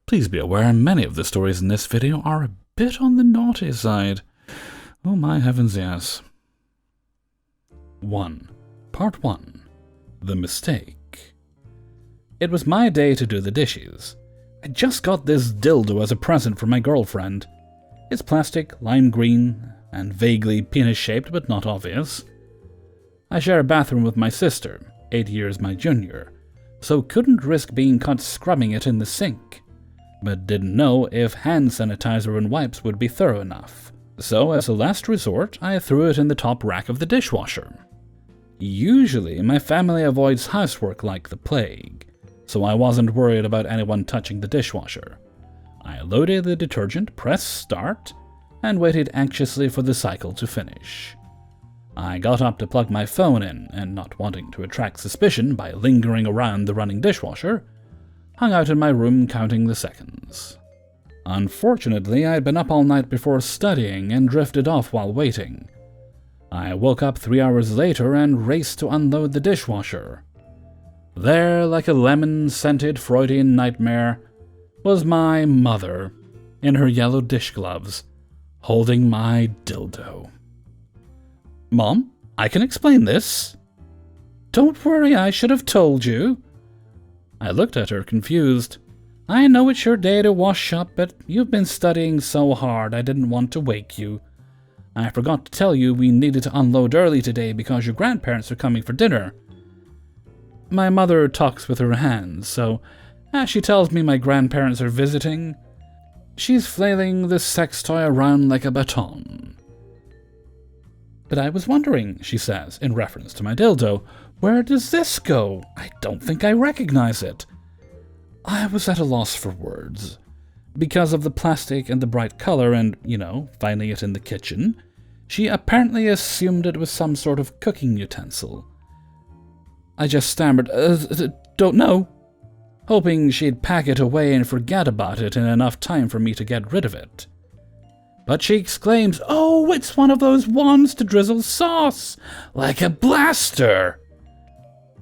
Please be aware many of the stories in this video are a bit on the naughty side. Oh my heavens, yes. 1. Part 1. The Mistake. It was my day to do the dishes. I just got this dildo as a present from my girlfriend. It's plastic, lime green, and vaguely penis-shaped but not obvious. I share a bathroom with my sister, 8 years my junior, so couldn't risk being caught scrubbing it in the sink, but didn't know if hand sanitizer and wipes would be thorough enough. So as a last resort, I threw it in the top rack of the dishwasher. Usually, my family avoids housework like the plague, so I wasn't worried about anyone touching the dishwasher. I loaded the detergent, pressed start, and waited anxiously for the cycle to finish. I got up to plug my phone in, and not wanting to attract suspicion by lingering around the running dishwasher, hung out in my room counting the seconds. Unfortunately, I'd been up all night before studying and drifted off while waiting. I woke up 3 hours later and raced to unload the dishwasher. There, like a lemon-scented Freudian nightmare, was my mother, in her yellow dish gloves, holding my dildo. "Mom, I can explain this." "Don't worry, I should have told you." I looked at her, confused. "I know it's your day to wash up, but you've been studying so hard I didn't want to wake you. I forgot to tell you we needed to unload early today because your grandparents are coming for dinner." My mother talks with her hands, so as she tells me my grandparents are visiting, she's flailing the sex toy around like a baton. "But I was wondering," she says, in reference to my dildo, "where does this go? I don't think I recognize it." I was at a loss for words. Because of the plastic and the bright color and, finding it in the kitchen, she apparently assumed it was some sort of cooking utensil. I just stammered, "Don't know," hoping she'd pack it away and forget about it in enough time for me to get rid of it. But she exclaims, "Oh, it's one of those wands to drizzle sauce, like a blaster!"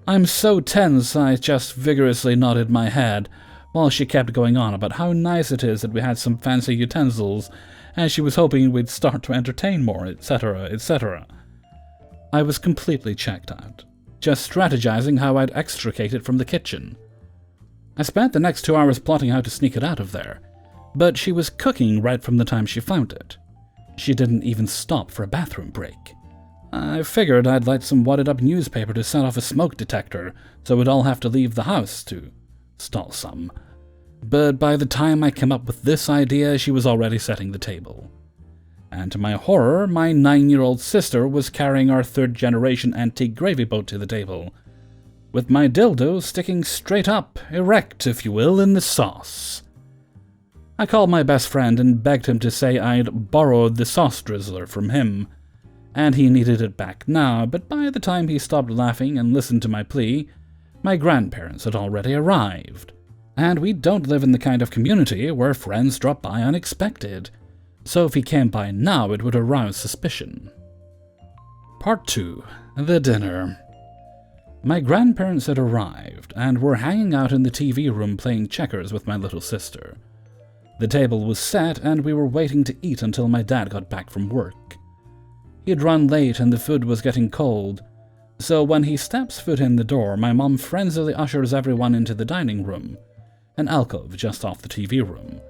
I'm so tense I just vigorously nodded my head, while she kept going on about how nice it is that we had some fancy utensils, and she was hoping we'd start to entertain more, etc., etc. I was completely checked out, just strategizing how I'd extricate it from the kitchen. I spent the next 2 hours plotting how to sneak it out of there, but she was cooking right from the time she found it. She didn't even stop for a bathroom break. I figured I'd light some wadded-up newspaper to set off a smoke detector, so we'd all have to leave the house to stall some. But by the time I came up with this idea, she was already setting the table. And to my horror, my 9-year-old sister was carrying our third-generation antique gravy boat to the table, with my dildo sticking straight up, erect, if you will, in the sauce. I called my best friend and begged him to say I'd borrowed the sauce drizzler from him, and he needed it back now, but by the time he stopped laughing and listened to my plea, my grandparents had already arrived. And we don't live in the kind of community where friends drop by unexpected, so if he came by now it would arouse suspicion. Part 2. The Dinner. My grandparents had arrived, and were hanging out in the TV room playing checkers with my little sister. The table was set, and we were waiting to eat until my dad got back from work. He'd run late and the food was getting cold, so when he steps foot in the door, my mom frenziedly ushers everyone into the dining room, an alcove just off the TV room.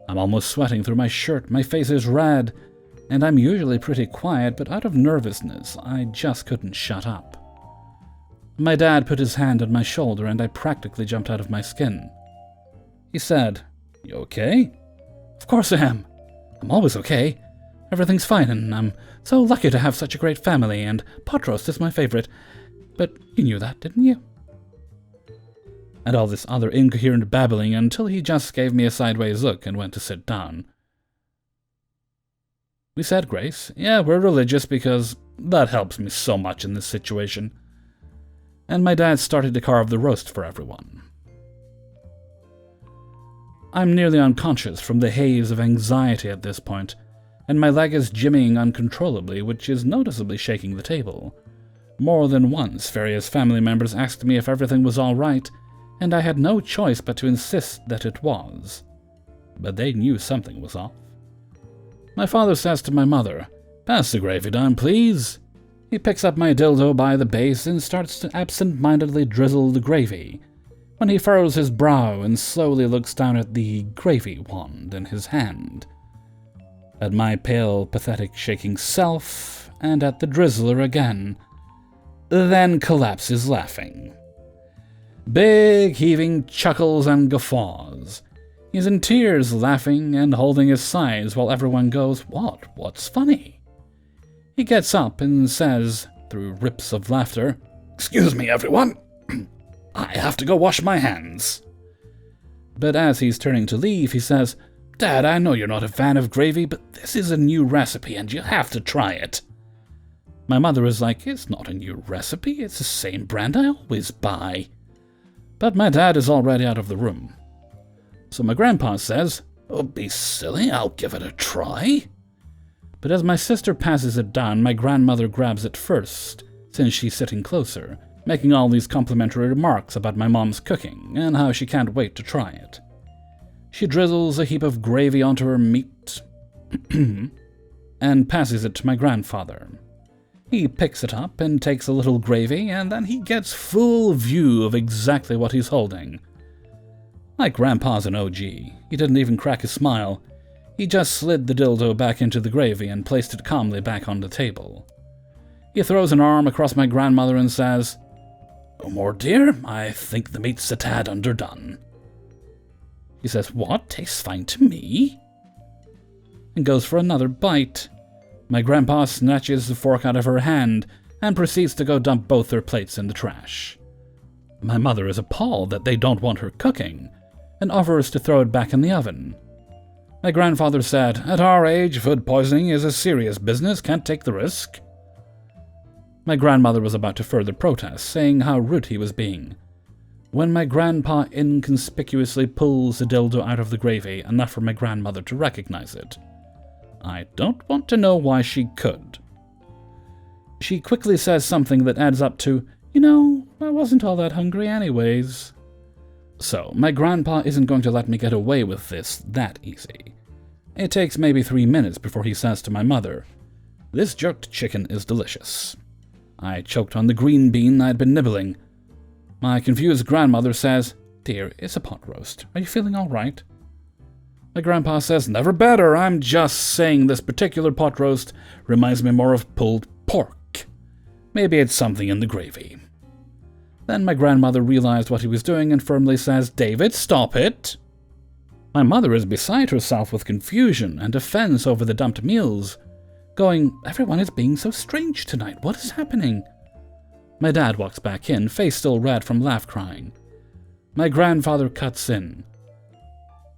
I'm almost sweating through my shirt, my face is red, and I'm usually pretty quiet, but out of nervousness, I just couldn't shut up. My dad put his hand on my shoulder and I practically jumped out of my skin. He said, "You okay?" "Of course I am. I'm always okay. Everything's fine, and I'm so lucky to have such a great family, and pot roast is my favorite. But you knew that, didn't you?" And all this other incoherent babbling until he just gave me a sideways look and went to sit down. We said grace. Yeah, we're religious because that helps me so much in this situation. And my dad started to carve the roast for everyone. I'm nearly unconscious from the haze of anxiety at this point, and my leg is jimmying uncontrollably, which is noticeably shaking the table. More than once, various family members asked me if everything was all right, and I had no choice but to insist that it was. But they knew something was off. My father says to my mother, "Pass the gravy down, please." He picks up my dildo by the base and starts to absent-mindedly drizzle the gravy, when he furrows his brow and slowly looks down at the gravy wand in his hand, at my pale, pathetic, shaking self, and at the drizzler again, then collapses laughing. Big, heaving chuckles and guffaws. He's in tears, laughing and holding his sides while everyone goes, What's funny?" He gets up and says, through rips of laughter, "Excuse me, everyone. I have to go wash my hands." But as he's turning to leave, he says, "Dad, I know you're not a fan of gravy, but this is a new recipe and you have to try it." My mother is like, "It's not a new recipe, it's the same brand I always buy." But my dad is already out of the room. So my grandpa says, "Oh, be silly, I'll give it a try." But as my sister passes it down, my grandmother grabs it first, since she's sitting closer, making all these complimentary remarks about my mom's cooking and how she can't wait to try it. She drizzles a heap of gravy onto her meat and passes it to my grandfather. He picks it up and takes a little gravy, and then he gets full view of exactly what he's holding. Like Grandpa's an OG, he didn't even crack a smile. He just slid the dildo back into the gravy and placed it calmly back on the table. He throws an arm across my grandmother and says, "No more, dear. I think the meat's a tad underdone." He says, "What? Tastes fine to me?" And goes for another bite. My grandpa snatches the fork out of her hand and proceeds to go dump both their plates in the trash. My mother is appalled that they don't want her cooking and offers to throw it back in the oven. My grandfather said, "At our age, food poisoning is a serious business, can't take the risk." My grandmother was about to further protest, saying how rude he was being, when my grandpa inconspicuously pulls the dildo out of the gravy enough for my grandmother to recognize it. I don't want to know why she could. She quickly says something that adds up to, "I wasn't all that hungry anyways." So, my grandpa isn't going to let me get away with this that easy. It takes maybe 3 minutes before he says to my mother, "This jerked chicken is delicious." I choked on the green bean I'd been nibbling. My confused grandmother says, "Dear, it's a pot roast. Are you feeling all right?" My grandpa says, "Never better. I'm just saying this particular pot roast reminds me more of pulled pork. Maybe it's something in the gravy." Then my grandmother realized what he was doing and firmly says, "David, stop it." My mother is beside herself with confusion and offense over the dumped meals, going, "Everyone is being so strange tonight. What is happening?" My dad walks back in, face still red from laugh crying. My grandfather cuts in.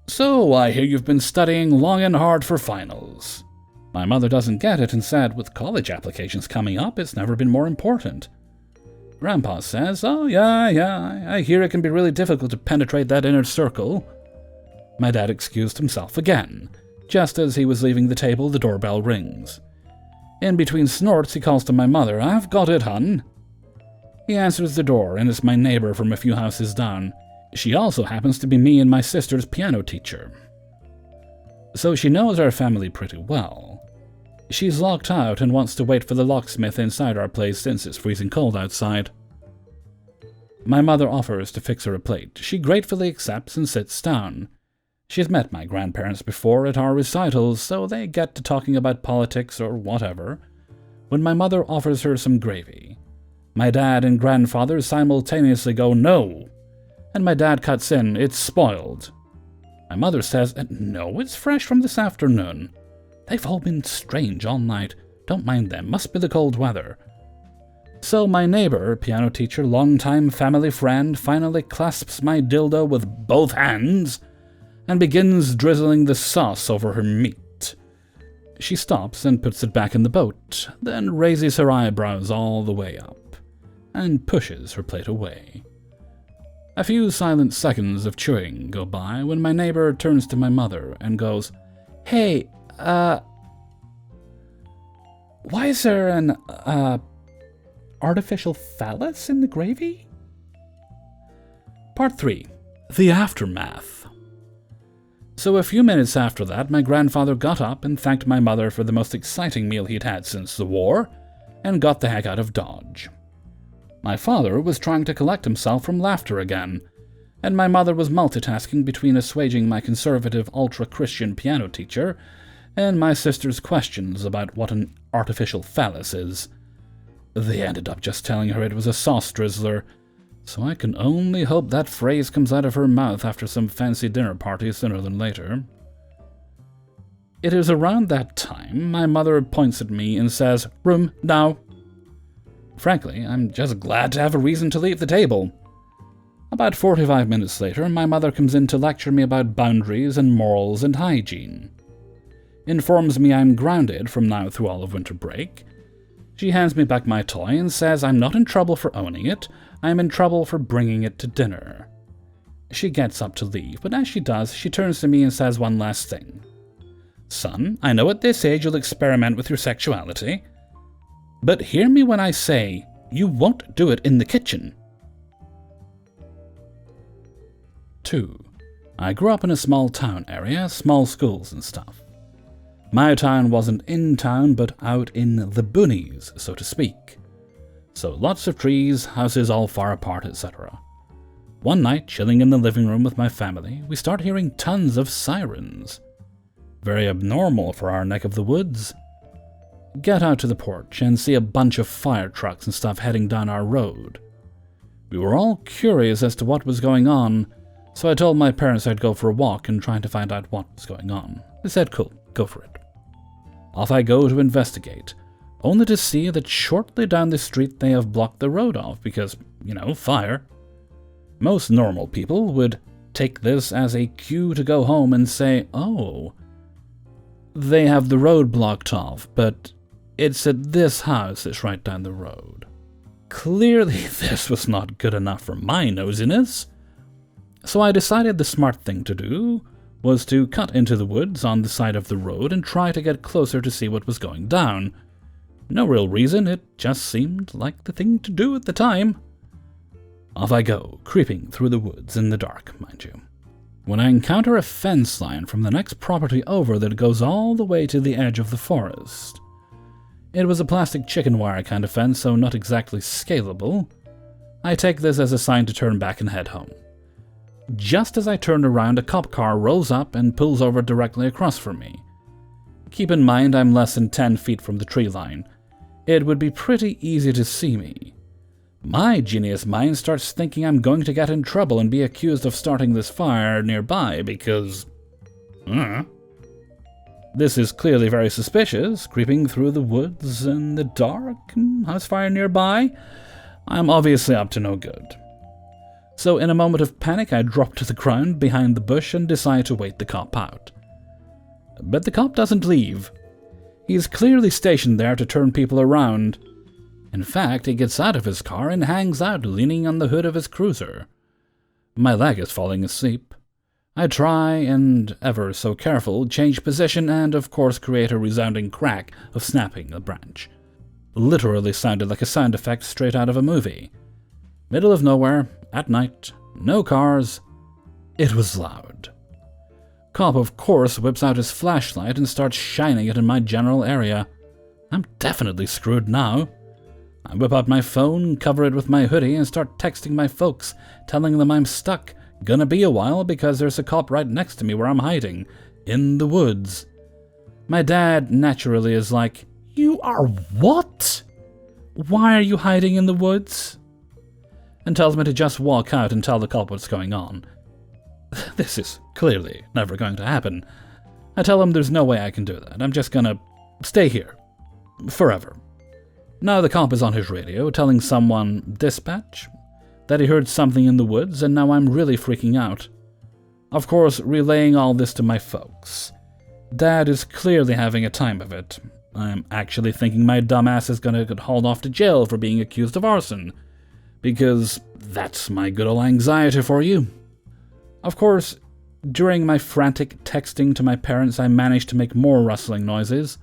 "So, I hear you've been studying long and hard for finals." My mother doesn't get it and said, "With college applications coming up, it's never been more important." Grandpa says, "Oh, yeah, I hear it can be really difficult to penetrate that inner circle." My dad excused himself again. Just as he was leaving the table, the doorbell rings. In between snorts, he calls to my mother, "I've got it, hun." He answers the door, and it's my neighbor from a few houses down. She also happens to be me and my sister's piano teacher. So she knows our family pretty well. She's locked out and wants to wait for the locksmith inside our place since it's freezing cold outside. My mother offers to fix her a plate. She gratefully accepts and sits down. She's met my grandparents before at our recitals, so they get to talking about politics or whatever, when my mother offers her some gravy. My dad and grandfather simultaneously go, "No," and my dad cuts in, "It's spoiled." My mother says, "No, it's fresh from this afternoon. They've all been strange all night. Don't mind them, must be the cold weather." So my neighbor, piano teacher, longtime family friend, finally clasps my dildo with both hands and begins drizzling the sauce over her meat. She stops and puts it back in the boat, then raises her eyebrows all the way up and pushes her plate away. A few silent seconds of chewing go by when my neighbor turns to my mother and goes, "Hey, why is there an, artificial phallus in the gravy?" Part 3. The Aftermath. So a few minutes after that, my grandfather got up and thanked my mother for the most exciting meal he'd had since the war, and got the heck out of Dodge. My father was trying to collect himself from laughter again, and my mother was multitasking between assuaging my conservative ultra-Christian piano teacher and my sister's questions about what an artificial phallus is. They ended up just telling her it was a sauce drizzler, so I can only hope that phrase comes out of her mouth after some fancy dinner party sooner than later. It is around that time my mother points at me and says, "Room, now." Frankly, I'm just glad to have a reason to leave the table. About 45 minutes later, my mother comes in to lecture me about boundaries and morals and hygiene. Informs me I'm grounded from now through all of winter break. She hands me back my toy and says I'm not in trouble for owning it, I'm in trouble for bringing it to dinner. She gets up to leave, but as she does, she turns to me and says one last thing. "Son, I know at this age you'll experiment with your sexuality, but hear me when I say you won't do it in the kitchen." 2. I grew up in a small town area, small schools and stuff. My town wasn't in town, but out in the boonies, so to speak. So lots of trees, houses all far apart, etc. One night, chilling in the living room with my family, we start hearing tons of sirens. Very abnormal for our neck of the woods. Get out to the porch and see a bunch of fire trucks and stuff heading down our road. We were all curious as to what was going on, so I told my parents I'd go for a walk and try to find out what was going on. They said, "Cool, go for it." Off I go to investigate, only to see that shortly down the street they have blocked the road off because, fire. Most normal people would take this as a cue to go home and say, "Oh, they have the road blocked off, but it's at this house that's right down the road." Clearly this was not good enough for my nosiness, so I decided the smart thing to do was to cut into the woods on the side of the road and try to get closer to see what was going down. No real reason, it just seemed like the thing to do at the time. Off I go, creeping through the woods in the dark, mind you, when I encounter a fence line from the next property over that goes all the way to the edge of the forest. It was a plastic chicken wire kind of fence, so not exactly scalable. I take this as a sign to turn back and head home. Just as I turn around, a cop car rolls up and pulls over directly across from me. Keep in mind I'm less than 10 feet from the tree line. It would be pretty easy to see me. My genius mind starts thinking I'm going to get in trouble and be accused of starting this fire nearby because... This is clearly very suspicious, creeping through the woods in the dark, house fire nearby. I'm obviously up to no good. So in a moment of panic, I drop to the ground behind the bush and decide to wait the cop out. But the cop doesn't leave. He's clearly stationed there to turn people around. In fact, he gets out of his car and hangs out leaning on the hood of his cruiser. My leg is falling asleep. I try, and ever so careful, change position and, of course, create a resounding crack of snapping a branch. Literally sounded like a sound effect straight out of a movie. Middle of nowhere, at night, no cars. It was loud. Cop, of course, whips out his flashlight and starts shining it in my general area. I'm definitely screwed now. I whip out my phone, cover it with my hoodie, and start texting my folks, telling them I'm stuck. Gonna be a while because there's a cop right next to me where I'm hiding, in the woods. My dad naturally is like, "You are what? Why are you hiding in the woods?" And tells me to just walk out and tell the cop what's going on. This is clearly never going to happen. I tell him there's no way I can do that. I'm just gonna stay here. Forever. Now the cop is on his radio telling someone, dispatch, that he heard something in the woods, and now I'm really freaking out. Of course, relaying all this to my folks. Dad is clearly having a time of it. I'm actually thinking my dumbass is gonna get hauled off to jail for being accused of arson. Because that's my good old anxiety for you. Of course, during my frantic texting to my parents, I managed to make more rustling noises.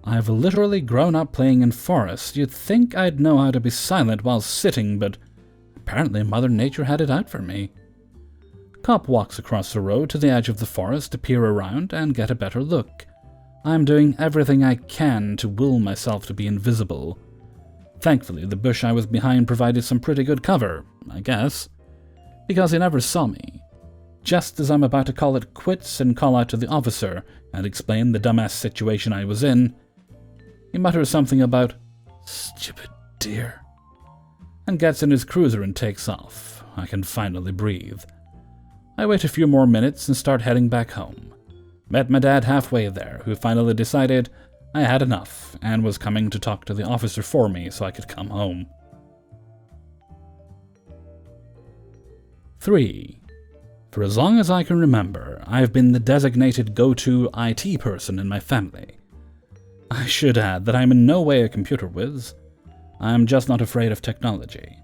I've literally grown up playing in forests. You'd think I'd know how to be silent while sitting, but apparently Mother Nature had it out for me. Cop walks across the road to the edge of the forest to peer around and get a better look. I'm doing everything I can to will myself to be invisible. Thankfully, the bush I was behind provided some pretty good cover, I guess, because he never saw me. Just as I'm about to call it quits and call out to the officer and explain the dumbass situation I was in, he mutters something about "stupid deer" and gets in his cruiser and takes off. I can finally breathe. I wait a few more minutes and start heading back home. Met my dad halfway there, who finally decided I had enough and was coming to talk to the officer for me so I could come home. 3. For as long as I can remember, I have been the designated go-to IT person in my family. I should add that I am in no way a computer whiz. I am just not afraid of technology.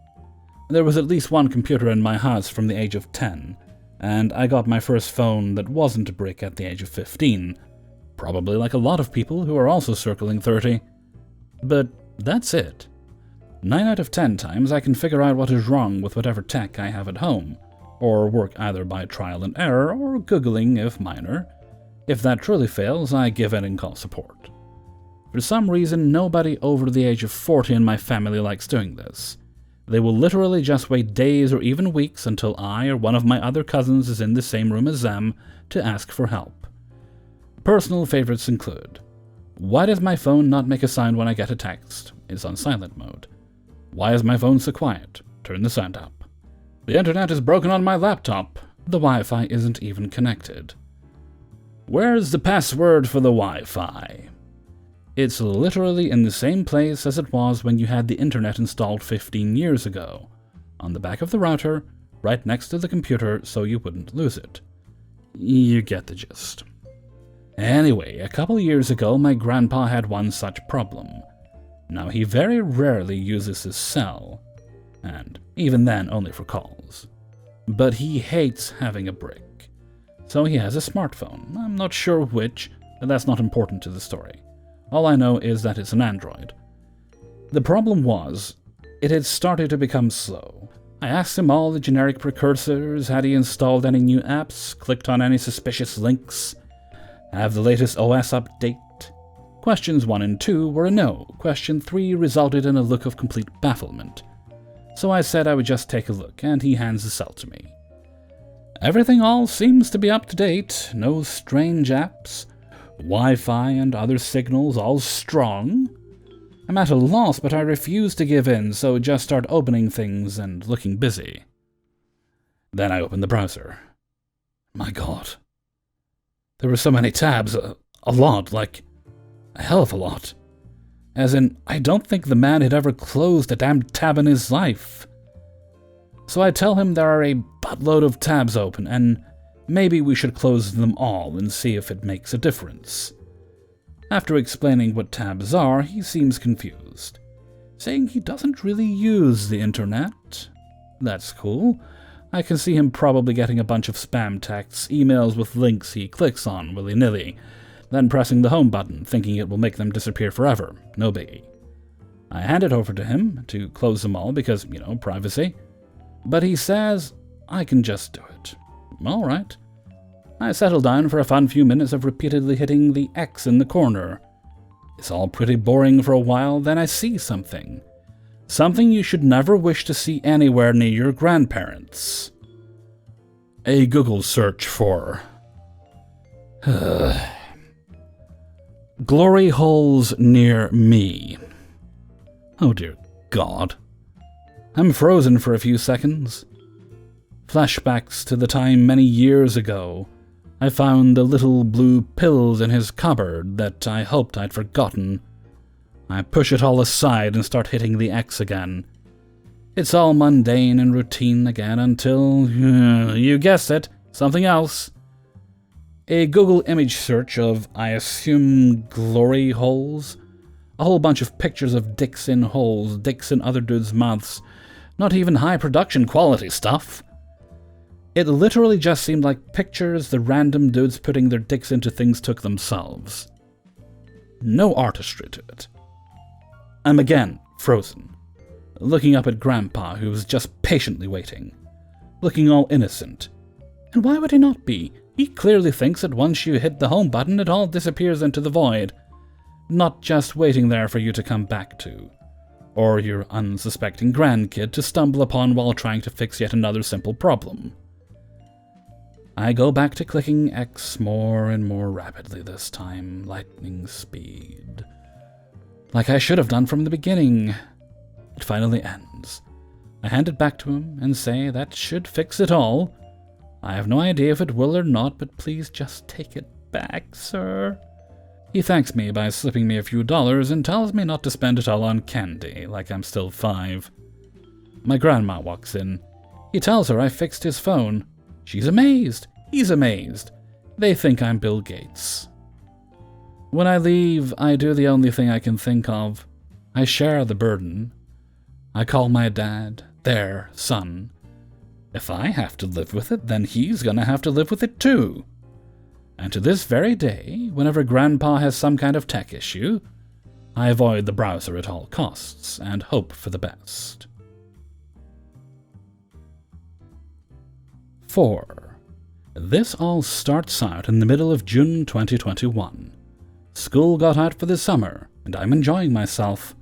There was at least one computer in my house from the age of 10, and I got my first phone that wasn't a brick at the age of 15, probably like a lot of people who are also circling 30. But that's it. 9 out of 10 times I can figure out what is wrong with whatever tech I have at home, or work either by trial and error or Googling if minor. If that truly fails, I give in and call support. For some reason, nobody over the age of 40 in my family likes doing this. They will literally just wait days or even weeks until I or one of my other cousins is in the same room as them to ask for help. Personal favorites include: why does my phone not make a sound when I get a text? It's on silent mode. Why is my phone so quiet? Turn the sound up. The internet is broken on my laptop. The Wi-Fi isn't even connected. Where's the password for the Wi-Fi? It's literally in the same place as it was when you had the internet installed 15 years ago, on the back of the router, right next to the computer so you wouldn't lose it. You get the gist. Anyway, a couple years ago my grandpa had one such problem. Now he very rarely uses his cell, and even then only for calls. But he hates having a brick. So he has a smartphone. I'm not sure which, but that's not important to the story. All I know is that it's an Android. The problem was, it had started to become slow. I asked him all the generic precursors, had he installed any new apps, clicked on any suspicious links, have the latest OS update. Questions 1 and 2 were a no. Question 3 resulted in a look of complete bafflement. So I said I would just take a look, and he hands the cell to me. Everything all seems to be up to date, no strange apps. Wi-Fi and other signals all strong. I'm at a loss, but I refuse to give in, so just start opening things and looking busy. Then I opened the browser. My God. There were so many tabs, a lot, like a hell of a lot. As in, I don't think the man had ever closed a damn tab in his life. So I tell him there are a buttload of tabs open, and maybe we should close them all and see if it makes a difference. After explaining what tabs are, he seems confused, saying he doesn't really use the internet. That's cool. I can see him probably getting a bunch of spam texts, emails with links he clicks on willy-nilly, then pressing the home button, thinking it will make them disappear forever. No biggie. I hand it over to him to close them all because, privacy. But he says I can just do it. All right. I settle down for a fun few minutes of repeatedly hitting the X in the corner. It's all pretty boring for a while, then I see something. Something you should never wish to see anywhere near your grandparents. A Google search for glory holes near me. Oh dear God. I'm frozen for a few seconds. Flashbacks to the time many years ago I found the little blue pills in his cupboard that I hoped I'd forgotten. I push it all aside and start hitting the X again. It's all mundane and routine again until, you guessed it, something else. A Google image search of, I assume, glory holes. A whole bunch of pictures of dicks in holes, dicks in other dudes' mouths. Not even high production quality stuff. It literally just seemed like pictures the random dudes putting their dicks into things took themselves. No artistry to it. I'm again frozen, looking up at Grandpa, who was just patiently waiting, looking all innocent. And why would he not be? He clearly thinks that once you hit the home button, it all disappears into the void, not just waiting there for you to come back to, or your unsuspecting grandkid to stumble upon while trying to fix yet another simple problem. I go back to clicking X more and more rapidly this time, lightning speed. Like I should have done from the beginning. It finally ends. I hand it back to him and say that should fix it all. I have no idea if it will or not, but please just take it back, sir. He thanks me by slipping me a few dollars and tells me not to spend it all on candy, like I'm still 5. My grandma walks in. He tells her I fixed his phone. She's amazed. He's amazed. They think I'm Bill Gates. When I leave, I do the only thing I can think of. I share the burden. I call my dad, their son. If I have to live with it, then he's gonna have to live with it too. And to this very day, whenever Grandpa has some kind of tech issue, I avoid the browser at all costs and hope for the best. 4. This all starts out in the middle of June 2021. School got out for the summer, and I'm enjoying myself.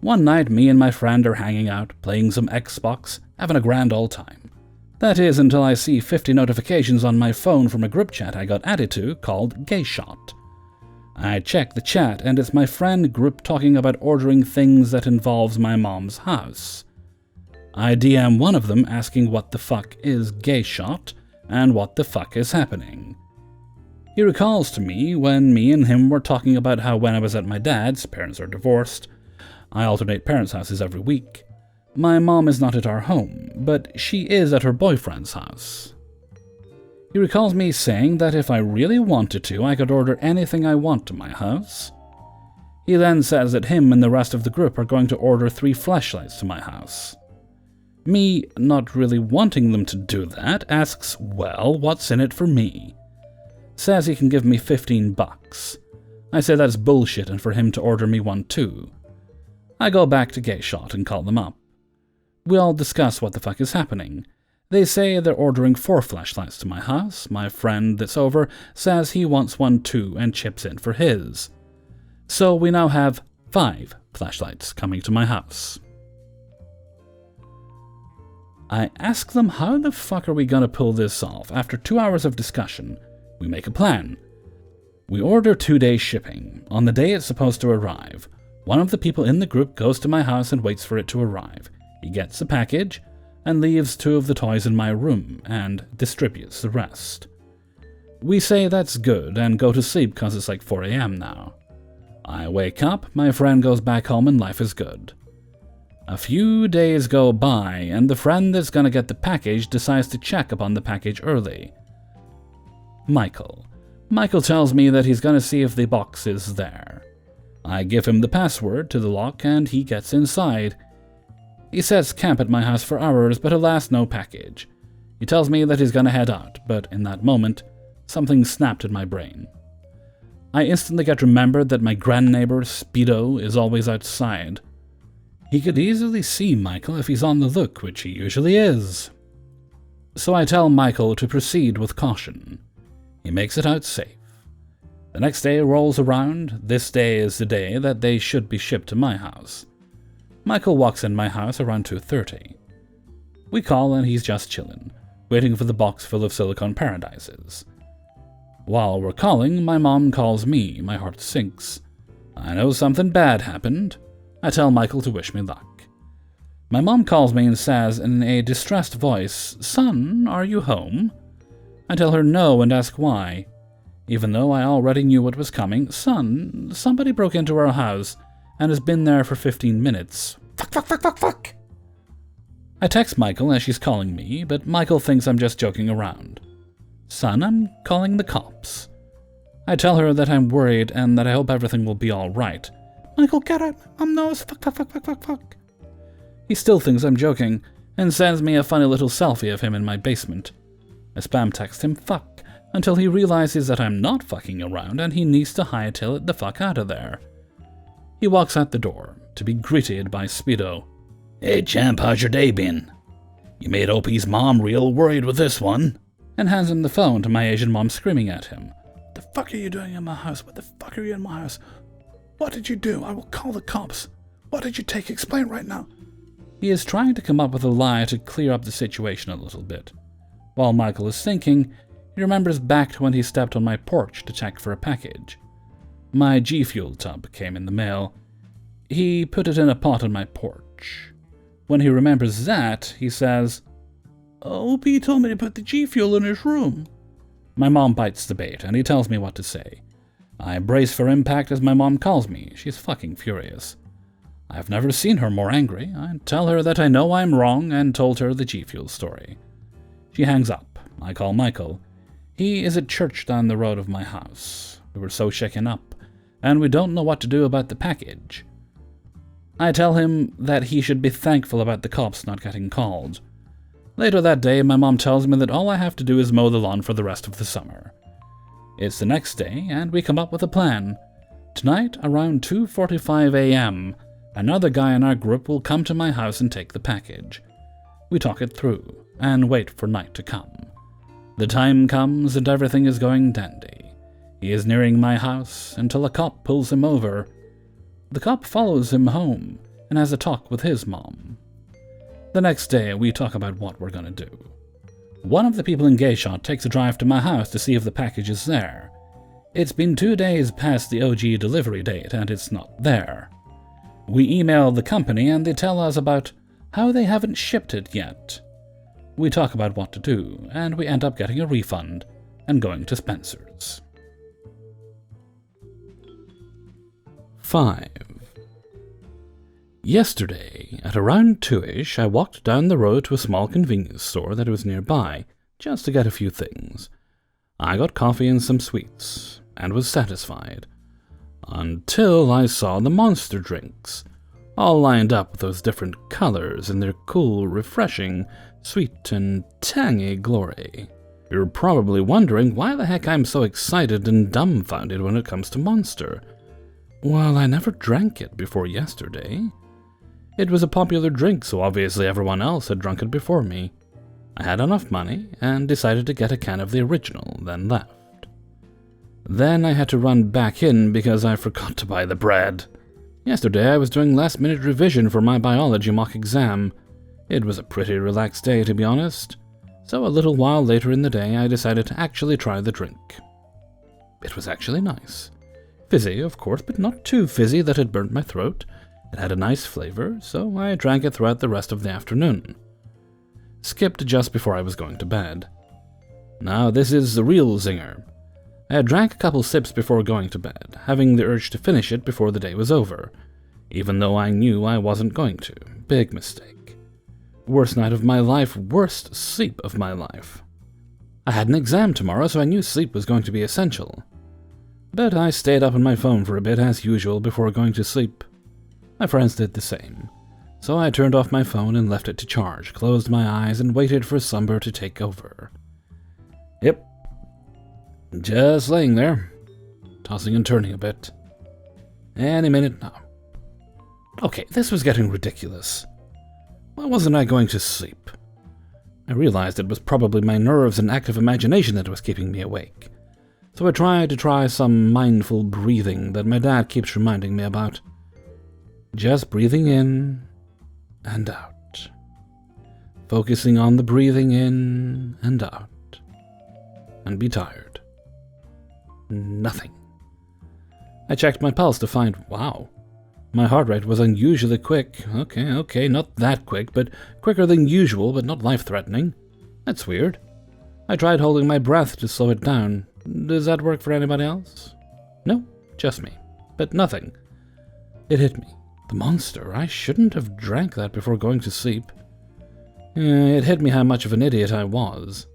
One night, me and my friend are hanging out, playing some Xbox, having a grand old time. That is until I see 50 notifications on my phone from a group chat I got added to called Gay Shot. I check the chat, and it's my friend group talking about ordering things that involves my mom's house. I DM one of them asking what the fuck is Gay Shot and what the fuck is happening. He recalls to me when me and him were talking about how when I was at my dad's, parents are divorced, I alternate parents' houses every week. My mom is not at our home, but she is at her boyfriend's house. He recalls me saying that if I really wanted to, I could order anything I want to my house. He then says that him and the rest of the group are going to order 3 flashlights to my house. Me, not really wanting them to do that, asks, well, what's in it for me? Says he can give me $15. I say that's bullshit and for him to order me one too. I go back to Gay Shot and call them up. We all discuss what the fuck is happening. They say they're ordering 4 flashlights to my house. My friend that's over says he wants one too and chips in for his. So we now have 5 flashlights coming to my house. I ask them how the fuck are we gonna pull this off. After 2 hours of discussion, we make a plan. We order 2-day shipping. On the day it's supposed to arrive, one of the people in the group goes to my house and waits for it to arrive. He gets the package and leaves 2 of the toys in my room and distributes the rest. We say that's good and go to sleep because it's like 4 a.m. now. I wake up, my friend goes back home and life is good. A few days go by and the friend that's gonna get the package decides to check upon the package early. Michael tells me that he's gonna see if the box is there. I give him the password to the lock and he gets inside. He sets camp at my house for hours, but alas, no package. He tells me that he's gonna head out, but in that moment, something snapped in my brain. I instantly get remembered that my grandneighbor, Speedo, is always outside. He could easily see Michael if he's on the look, which he usually is. So I tell Michael to proceed with caution. He makes it out safe. The next day rolls around. This day is the day that they should be shipped to my house. Michael walks in my house around 2:30. We call and he's just chillin', waiting for the box full of silicone paradises. While we're calling, my mom calls me. My heart sinks. I know something bad happened. I tell Michael to wish me luck. My mom calls me and says in a distressed voice, "Son, are you home?" I tell her no and ask why. Even though I already knew what was coming, "Son, somebody broke into our house and has been there for 15 minutes. Fuck. I text Michael as she's calling me, but Michael thinks I'm just joking around. "Son, I'm calling the cops." I tell her that I'm worried and that I hope everything will be alright. "Michael, get out. Mom knows. Fuck. He still thinks I'm joking and sends me a funny little selfie of him in my basement. I spam text him fuck until he realizes that I'm not fucking around and he needs to hightail it the fuck out of there. He walks out the door to be greeted by Speedo. "Hey champ, how's your day been? You made OP's mom real worried with this one." and hands him the phone to my Asian mom screaming at him. "What the fuck are you doing in my house? What the fuck are you in my house? What did you do? I will call the cops. What did you take? Explain right now." He is trying to come up with a lie to clear up the situation a little bit. While Michael is thinking, he remembers back to when he stepped on my porch to check for a package. My G Fuel tub came in the mail. He put it in a pot on my porch. When he remembers that, he says, "Oh, he told me to put the G Fuel in his room." My mom bites the bait, and he tells me what to say. I brace for impact as my mom calls me. She's fucking furious. I've never seen her more angry. I tell her that I know I'm wrong and told her the G Fuel story. She hangs up. I call Michael. He is at church down the road of my house. We were so shaken up, and we don't know what to do about the package. I tell him that he should be thankful about the cops not getting called. Later that day, my mom tells me that all I have to do is mow the lawn for the rest of the summer. It's the next day, and we come up with a plan. Tonight, around 2:45 a.m., another guy in our group will come to my house and take the package. We talk it through, and wait for night to come. The time comes, and everything is going dandy. He is nearing my house until a cop pulls him over. The cop follows him home and has a talk with his mom. The next day, we talk about what we're gonna do. One of the people in Gay Shot takes a drive to my house to see if the package is there. It's been 2 days past the OG delivery date, and it's not there. We email the company, and they tell us about how they haven't shipped it yet. We talk about what to do, and we end up getting a refund and going to Spencer's. 5. Yesterday, at around 2-ish, I walked down the road to a small convenience store that was nearby, just to get a few things. I got coffee and some sweets, and was satisfied. Until I saw the Monster drinks, all lined up with those different colors in their cool, refreshing, sweet and tangy glory. You're probably wondering why the heck I'm so excited and dumbfounded when it comes to Monster. Well, I never drank it before yesterday. It was a popular drink, so obviously everyone else had drunk it before me. I had enough money, and decided to get a can of the original, then left. Then I had to run back in because I forgot to buy the bread. Yesterday I was doing last-minute revision for my biology mock exam. It was a pretty relaxed day, to be honest. So a little while later in the day I decided to actually try the drink. It was actually nice. Fizzy, of course, but not too fizzy that it burnt my throat. It had a nice flavor, so I drank it throughout the rest of the afternoon. Skipped just before I was going to bed. Now this is the real zinger. I had drank a couple sips before going to bed, having the urge to finish it before the day was over, even though I knew I wasn't going to. Big mistake. Worst night of my life, worst sleep of my life. I had an exam tomorrow, so I knew sleep was going to be essential. But I stayed up on my phone for a bit as usual before going to sleep. My friends did the same. So I turned off my phone and left it to charge, closed my eyes, and waited for slumber to take over. Yep. Just laying there, tossing and turning a bit. Any minute now. Okay, this was getting ridiculous. Why wasn't I going to sleep? I realized it was probably my nerves and active imagination that was keeping me awake. So I tried to try some mindful breathing that my dad keeps reminding me about. Just breathing in and out. Focusing on the breathing in and out. And be tired. Nothing. I checked my pulse to find, wow, my heart rate was unusually quick. Okay, not that quick, but quicker than usual, but not life-threatening. That's weird. I tried holding my breath to slow it down. Does that work for anybody else? No, just me. But nothing. It hit me. The Monster. I shouldn't have drank that before going to sleep. It hit me how much of an idiot I was.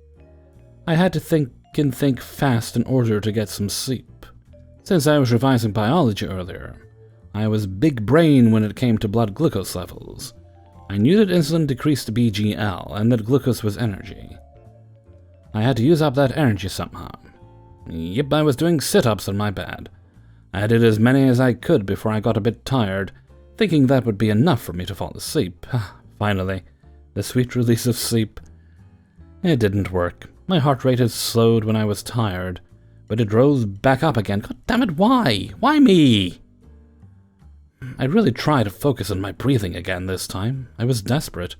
I had to think and think fast in order to get some sleep. Since I was revising biology earlier, I was big brain when it came to blood glucose levels. I knew that insulin decreased BGL and that glucose was energy. I had to use up that energy somehow. Yep, I was doing sit-ups on my bed. I did as many as I could before I got a bit tired, thinking that would be enough for me to fall asleep. Finally, the sweet release of sleep. It didn't work. My heart rate had slowed when I was tired, but it rose back up again. God damn it, why? Why me? I really tried to focus on my breathing again this time. I was desperate.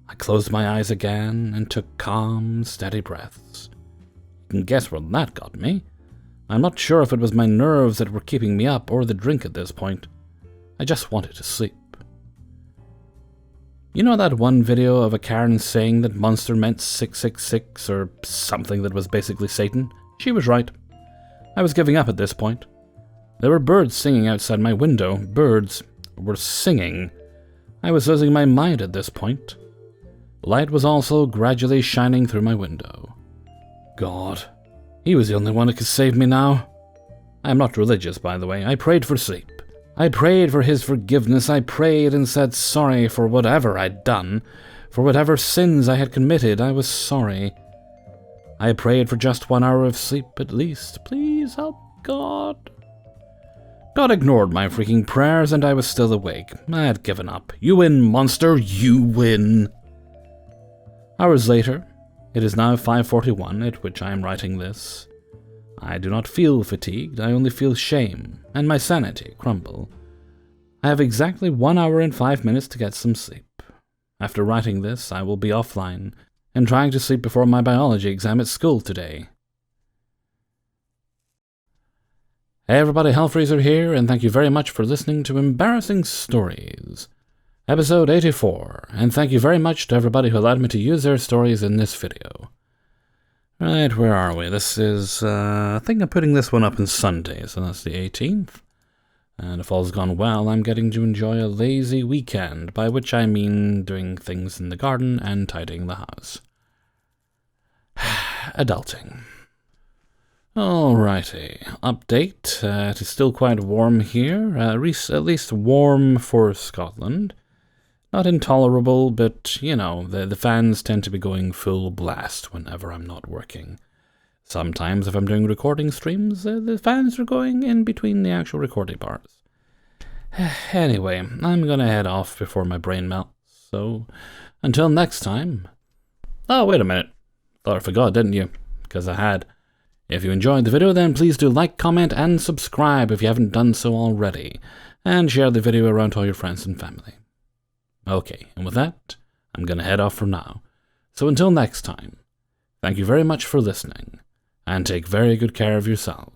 I closed my eyes again and took calm, steady breaths. You can guess where that got me. I'm not sure if it was my nerves that were keeping me up or the drink at this point. I just wanted to sleep. You know that one video of a Karen saying that monster meant 666 or something that was basically Satan? She was right. I was giving up at this point. There were birds singing outside my window. Birds were singing. I was losing my mind at this point. Light was also gradually shining through my window. God, he was the only one who could save me now. I am not religious, by the way. I prayed for sleep. I prayed for his forgiveness. I prayed and said sorry for whatever I'd done. For whatever sins I had committed, I was sorry. I prayed for just 1 hour of sleep at least. Please help God. God ignored my freaking prayers and I was still awake. I had given up. You win, monster, you win. Hours later, it is now 5:41 at which I am writing this. I do not feel fatigued, I only feel shame, and my sanity crumble. I have exactly 1 hour and 5 minutes to get some sleep. After writing this, I will be offline, and trying to sleep before my biology exam at school today. Hey everybody, Hellfreezer here, and thank you very much for listening to Embarrassing Stories, episode 84, and thank you very much to everybody who allowed me to use their stories in this video. Right, where are we? This is, I think I'm putting this one up on Sunday, so that's the 18th. And if all's gone well, I'm getting to enjoy a lazy weekend, by which I mean doing things in the garden and tidying the house. Adulting. Alrighty, update. It is still quite warm here, at least warm for Scotland. Not intolerable, but, you know, the fans tend to be going full blast whenever I'm not working. Sometimes if I'm doing recording streams, the fans are going in between the actual recording parts. Anyway, I'm gonna head off before my brain melts, so until next time. Oh, wait a minute. Thought I forgot, didn't you? Because I had. If you enjoyed the video, then please do like, comment, and subscribe if you haven't done so already, and share the video around to all your friends and family. Okay, and with that, I'm gonna head off for now. So until next time, thank you very much for listening, and take very good care of yourselves.